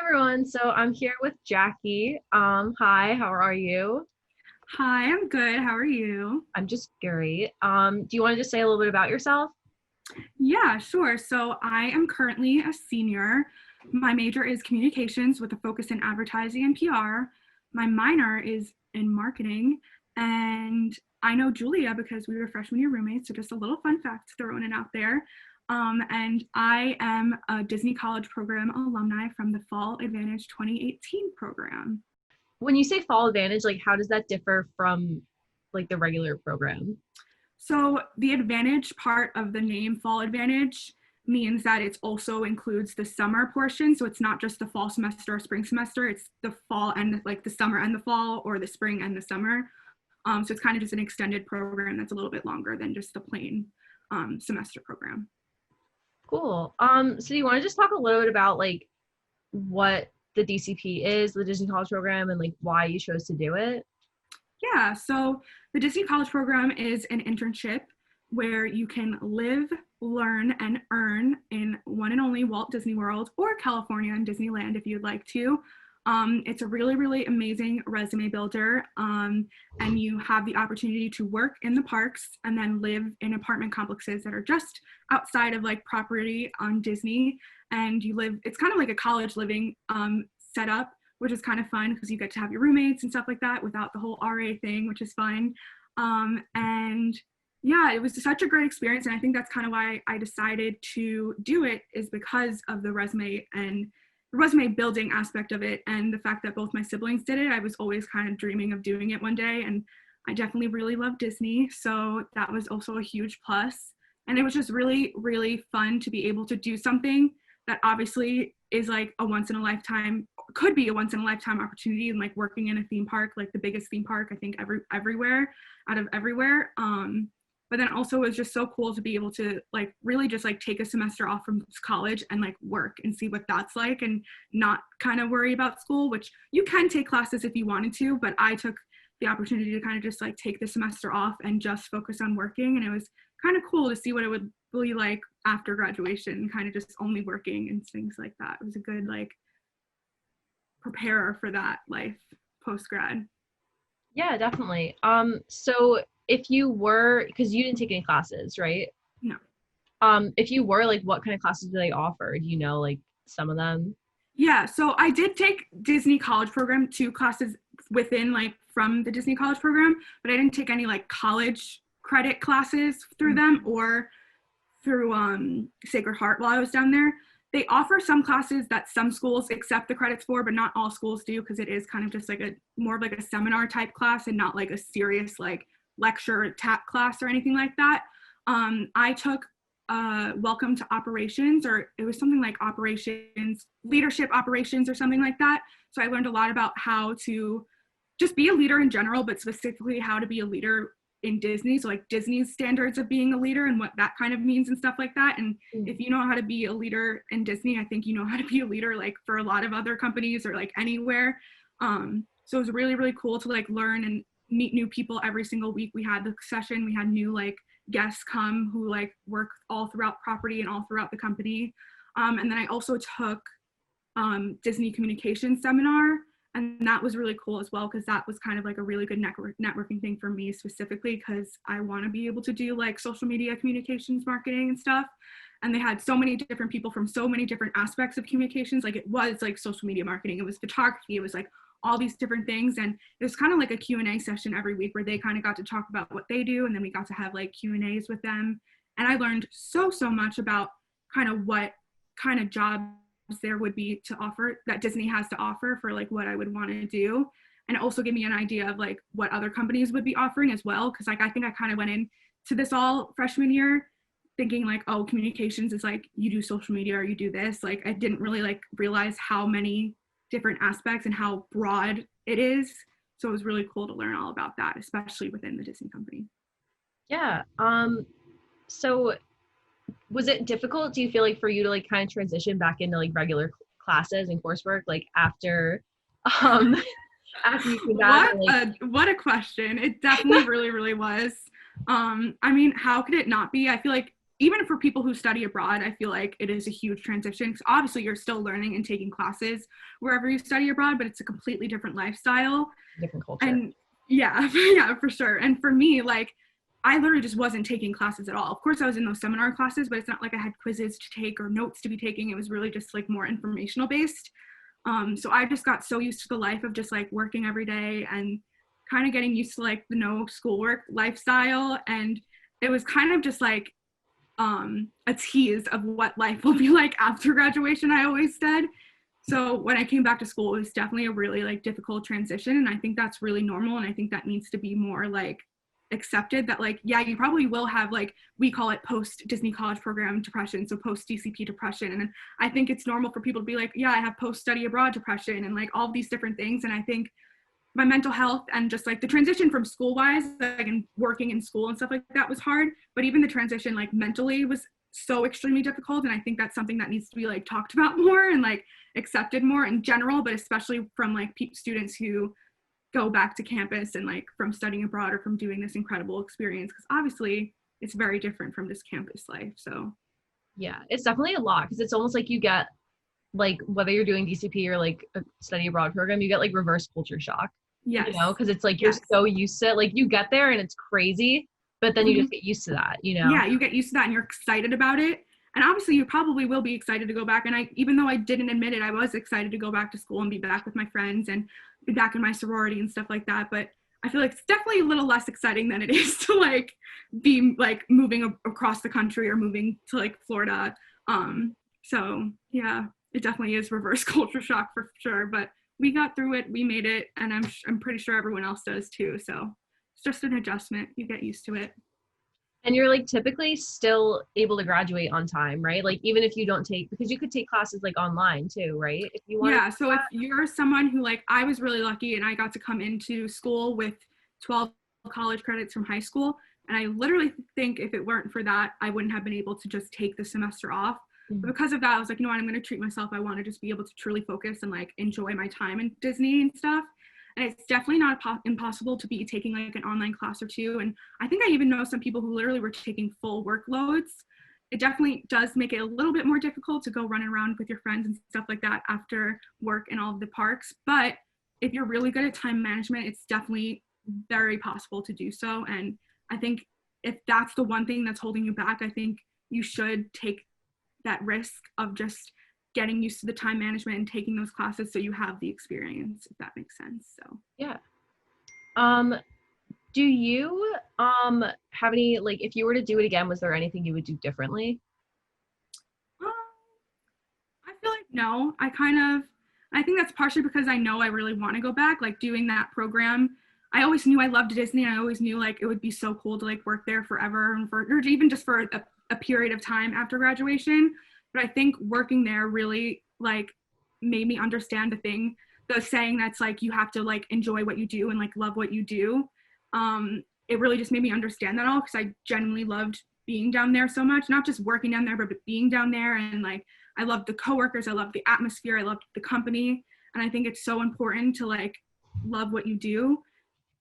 everyone. So I'm here with Jackie. Hi, how are you? Hi, I'm good. How are you? I'm just great. Do you want to just say a little bit about yourself? Yeah, sure. So I am currently a senior. My major is communications with a focus in advertising and PR. My minor is in marketing. And I know Julia because we were freshman year roommates. So just a little fun fact thrown in out there. And I am a Disney College Program alumni from the Fall Advantage 2018 program. When you say fall advantage, like how does that differ from like the regular program? So the advantage part of the name Fall Advantage means that it also includes the summer portion. So it's not just the fall semester or spring semester, it's the fall and like the summer and the fall or the spring and the summer. So it's kind of just an extended program that's a little bit longer than just the plain semester program. Cool. So do you want to just talk a little bit about like what the DCP is, the Disney College Program, and like why you chose to do it? Yeah, so the Disney College Program is an internship where you can live, learn, and earn in one and only Walt Disney World or California and Disneyland if you'd like to. It's a really, really amazing resume builder, and you have the opportunity to work in the parks and then live in apartment complexes that are just outside of like property on Disney. And you live, it's kind of like a college living setup, which is kind of fun because you get to have your roommates and stuff like that without the whole RA thing, which is fun. And yeah, it was such a great experience. And I think that's kind of why I decided to do it, is because of the resume and the resume building aspect of it. And the fact that both my siblings did it, I was always kind of dreaming of doing it one day. And I definitely really love Disney. So that was also a huge plus. And it was just really, really fun to be able to do something that obviously is like a once in a lifetime, could be a once in a lifetime opportunity, and like working in a theme park, like the biggest theme park I think everywhere out of everywhere. But then also it was just so cool to be able to like really just like take a semester off from college and like work and see what that's like, and not kind of worry about school, which you can take classes if you wanted to, but I took the opportunity to kind of just like take the semester off and just focus on working. And it was kind of cool to see what it would be like after graduation, kind of just only working and things like that. It was a good like preparer for that life post grad. Yeah, definitely. So if you were, because you didn't take any classes, right? No. If you were, like, what kind of classes do they offer? Do you know, like, some of them? Yeah, so I did take Disney College Program, two classes within like from the Disney College Program, but I didn't take any like college credit classes through them or through Sacred Heart while I was down there. They offer some classes that some schools accept the credits for, but not all schools do, because it is kind of just like a more of like a seminar type class and not like a serious like lecture or TAP class or anything like that. I took Welcome to Operations, or it was something like operations, leadership operations or something like that. So I learned a lot about how to just be a leader in general, but specifically how to be a leader in Disney. So like Disney's standards of being a leader and what that kind of means and stuff like that. And if you know how to be a leader in Disney, I think you know how to be a leader like for a lot of other companies or like anywhere. So it was really, really cool to like learn and meet new people every single week. We had the session, we had new like guests come who like work all throughout property and all throughout the company. And then I also took Disney communications seminar, and that was really cool as well, because that was kind of like a really good networking thing for me specifically, because I want to be able to do like social media communications marketing and stuff. And they had so many different people from so many different aspects of communications. Like it was like social media marketing, it was photography, it was like all these different things. And it was kind of like a Q&A session every week where they kind of got to talk about what they do, and then we got to have like Q&As with them. And I learned so much about kind of what kind of jobs there would be to offer, that Disney has to offer for like what I would want to do. And it also gave me an idea of like what other companies would be offering as well, because like I think I kind of went into this all freshman year thinking like, oh, communications is like you do social media or you do this. Like I didn't really like realize how many different aspects and how broad it is. So it was really cool to learn all about that, especially within the Disney company. Yeah. So was it difficult, do you feel like, for you to like kind of transition back into like regular classes and coursework like after um after you came back, or, like, What a question. It definitely really, really was. I mean, how could it not be? I feel like even for people who study abroad, I feel like it is a huge transition, because obviously you're still learning and taking classes wherever you study abroad, but it's a completely different lifestyle. Different culture. And yeah, yeah, for sure. And for me, like, I literally just wasn't taking classes at all. Of course, I was in those seminar classes, but it's not like I had quizzes to take or notes to be taking. It was really just like more informational based. So I just got so used to the life of just like working every day and kind of getting used to like the no schoolwork lifestyle. And it was kind of just like a tease of what life will be like after graduation, I always said. So when I came back to school, it was definitely a really like difficult transition. And I think that's really normal. And I think that needs to be more like accepted, that like, yeah, you probably will have, like, we call it post Disney College Program depression, so post DCP depression. And I think it's normal for people to be like, yeah, I have post study abroad depression and like all these different things. And I think my mental health and just like the transition from school wise, like, and working in school and stuff like that was hard, but even the transition like mentally was so extremely difficult. And I think that's something that needs to be like talked about more and like accepted more in general, but especially from like students who go back to campus and like from studying abroad or from doing this incredible experience, because obviously it's very different from just campus life. So yeah, it's definitely a lot, because it's almost like you get, like, whether you're doing DCP or like a study abroad program, you get like reverse culture shock. yes, You know, because it's like you're yes. so used to it. Like, you get there and it's crazy, but then you just get used to that, you know? Yeah, you get used to that and you're excited about it. And obviously you probably will be excited to go back. And I, even though I didn't admit it, I was excited to go back to school and be back with my friends and be back in my sorority and stuff like that. But I feel like it's definitely a little less exciting than it is to like be like moving across the country or moving to like Florida. So yeah, it definitely is reverse culture shock for sure. But we got through it, we made it, and I'm pretty sure everyone else does too. So it's just an adjustment. You get used to it. And you're like typically still able to graduate on time, right? Like, even if you don't take, because you could take classes like online too, right? If you want. Yeah, so if you're someone who, like, I was really lucky and I got to come into school with 12 college credits from high school, and I literally think if it weren't for that, I wouldn't have been able to just take the semester off. But because of that, I was like, you know what, I'm going to treat myself. I want to just be able to truly focus and like enjoy my time in Disney and stuff. And it's definitely not impossible to be taking like an online class or two. And I think I even know some people who literally were taking full workloads. It definitely does make it a little bit more difficult to go running around with your friends and stuff like that after work in all of the parks. But if you're really good at time management, it's definitely very possible to do so. And I think if that's the one thing that's holding you back, I think you should take that risk of just getting used to the time management and taking those classes so you have the experience, if that makes sense. So Yeah. Do you have any, like, if you were to do it again, was there anything you would do differently? I feel like no. I think that's partially because I know I really want to go back, like doing that program. I always knew I loved Disney. I always knew like it would be so cool to like work there forever and or even just for a period of time after graduation. But I think working there really like made me understand the saying that's like you have to like enjoy what you do and like love what you do. It really just made me understand that all, because I genuinely loved being down there so much, not just working down there, but being down there. And like I loved the coworkers, I loved the atmosphere, I loved the company. And I think it's so important to like love what you do.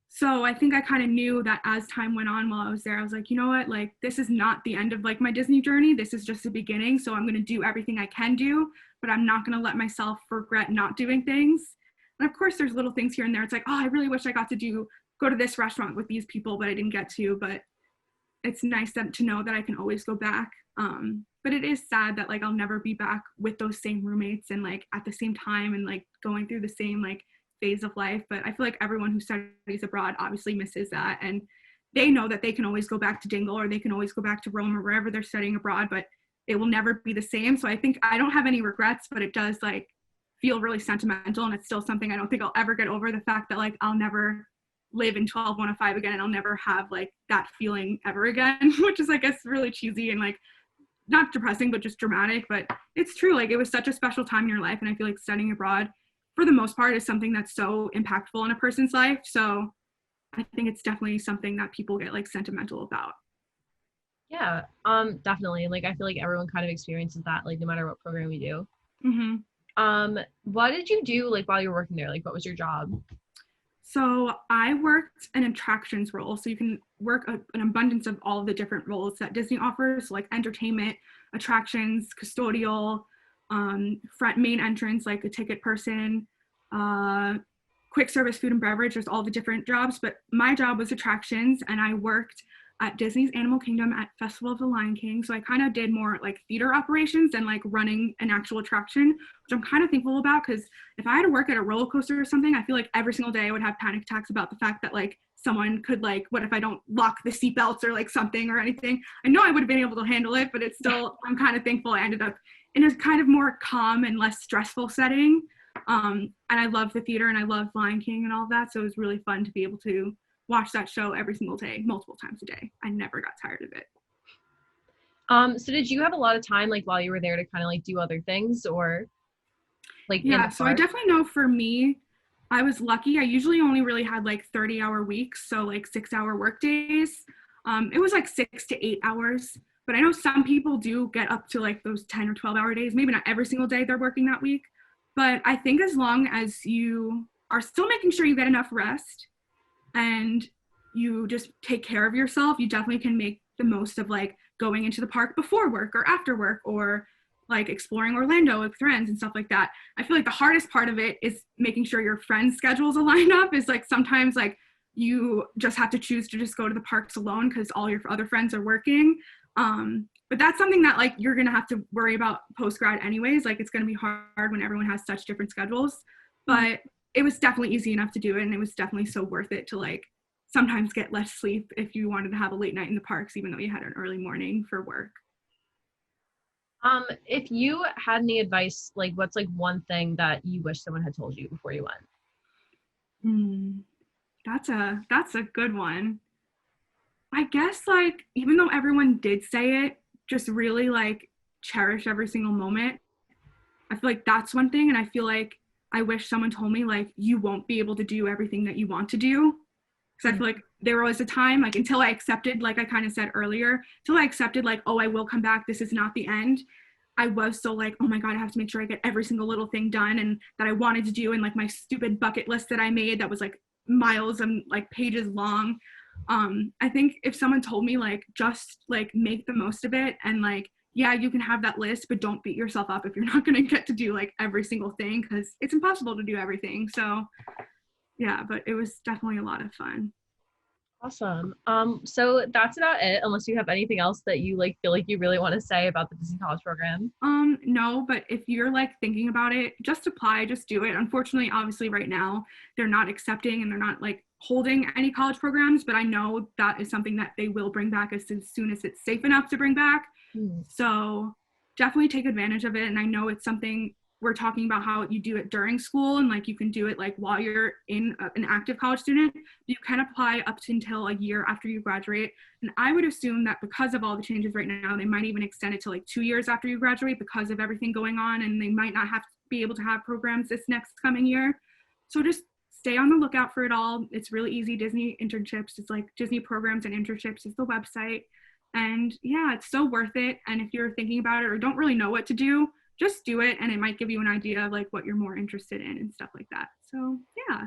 So I think I kind of knew that as time went on while I was there, I was like, you know what, like this is not the end of like my Disney journey. This is just the beginning. So I'm going to do everything I can do, but I'm not going to let myself regret not doing things. And of course there's little things here and there. It's like, oh, I really wish I got to go to this restaurant with these people, but I didn't get to. But it's nice to know that I can always go back. But it is sad that like I'll never be back with those same roommates and like at the same time and like going through the same like phase of life. But I feel like everyone who studies abroad obviously misses that, and they know that they can always go back to Dingle or they can always go back to Rome or wherever they're studying abroad, but it will never be the same. So I think I don't have any regrets, but it does like feel really sentimental, and it's still something I don't think I'll ever get over, the fact that like I'll never live in 12105 again, and I'll never have like that feeling ever again, which is I guess really cheesy and like not depressing but just dramatic, but it's true. Like it was such a special time in your life, and I feel like studying abroad for the most part is something that's so impactful in a person's life. So I think it's definitely something that people get like sentimental about. Yeah, definitely. Like I feel like everyone kind of experiences that, like no matter what program you do. Mm-hmm. What did you do like while you were working there? Like what was your job? So I worked an attractions role. So you can work an abundance of all of the different roles that Disney offers, like entertainment, attractions, custodial, front main entrance, like a ticket person, uh, quick service food and beverage. There's all the different jobs, but my job was attractions, and I worked at Disney's Animal Kingdom at Festival of the Lion King. So I kind of did more like theater operations than like running an actual attraction, which I'm kind of thankful about, because if I had to work at a roller coaster or something, I feel like every single day I would have panic attacks about the fact that like someone could like, what if I don't lock the seatbelts or like something or anything? I know I would have been able to handle it, but it's still, I'm kind of thankful I ended up in a kind of more calm and less stressful setting. And I love the theater and I love Lion King and all of that. So it was really fun to be able to watch that show every single day, multiple times a day. I never got tired of it. So did you have a lot of time like while you were there to kind of like do other things or like yeah, so I definitely know for me, I was lucky. I usually only really had like 30-hour weeks, so like 6-hour work days. It was like 6 to 8 hours, but I know some people do get up to like those 10 or 12-hour days. Maybe not every single day they're working that week, but I think as long as you are still making sure you get enough rest and you just take care of yourself, you definitely can make the most of like going into the park before work or after work, or like exploring Orlando with friends and stuff like that. I feel like the hardest part of it is making sure your friends' schedules align up. Is like sometimes like you just have to choose to just go to the parks alone because all your other friends are working. But that's something that like you're gonna have to worry about post-grad anyways. Like it's gonna be hard when everyone has such different schedules. But it was definitely easy enough to do it, and it was definitely so worth it to like sometimes get less sleep if you wanted to have a late night in the parks, even though you had an early morning for work. If you had any advice, like what's like one thing that you wish someone had told you before you went? That's a good one. I guess like even though everyone did say it, just really like cherish every single moment. I feel like that's one thing, and I feel like I wish someone told me like you won't be able to do everything that you want to do. Because I feel like there was a time like until I accepted, like I kind of said earlier, until I accepted like, oh, I will come back, this is not the end. I was so like, oh my God, I have to make sure I get every single little thing done and that I wanted to do, and like my stupid bucket list that I made that was like miles and like pages long. I think if someone told me like just like make the most of it, and like yeah, you can have that list, but don't beat yourself up if you're not going to get to do like every single thing, because it's impossible to do everything. So yeah, but it was definitely a lot of fun. Awesome. So that's about it, unless you have anything else that you like feel like you really want to say about the Disney College program. No, but if you're like thinking about it, just apply, just do it. Unfortunately, obviously right now they're not accepting and they're not like holding any college programs, but I know that is something that they will bring back as soon as it's safe enough to bring back. So definitely take advantage of it. And I know it's something we're talking about how you do it during school, and like you can do it like while you're in an active college student. You can apply up to until a year after you graduate, and I would assume that because of all the changes right now, they might even extend it to like 2 years after you graduate because of everything going on, and they might not have to be able to have programs this next coming year. So just stay on the lookout for it all. It's really easy. Disney internships, it's like Disney programs and internships is the website, and yeah, it's so worth it. And if you're thinking about it or don't really know what to do, just do it, and it might give you an idea of like what you're more interested in and stuff like that. So yeah.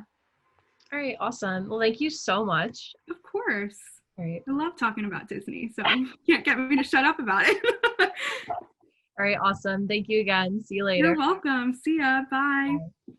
All right, awesome. Well, thank you so much. Of course. All right. I love talking about Disney, so you can't get me to shut up about it. All right, awesome. Thank you again. See you later. You're welcome. See ya. Bye. Bye.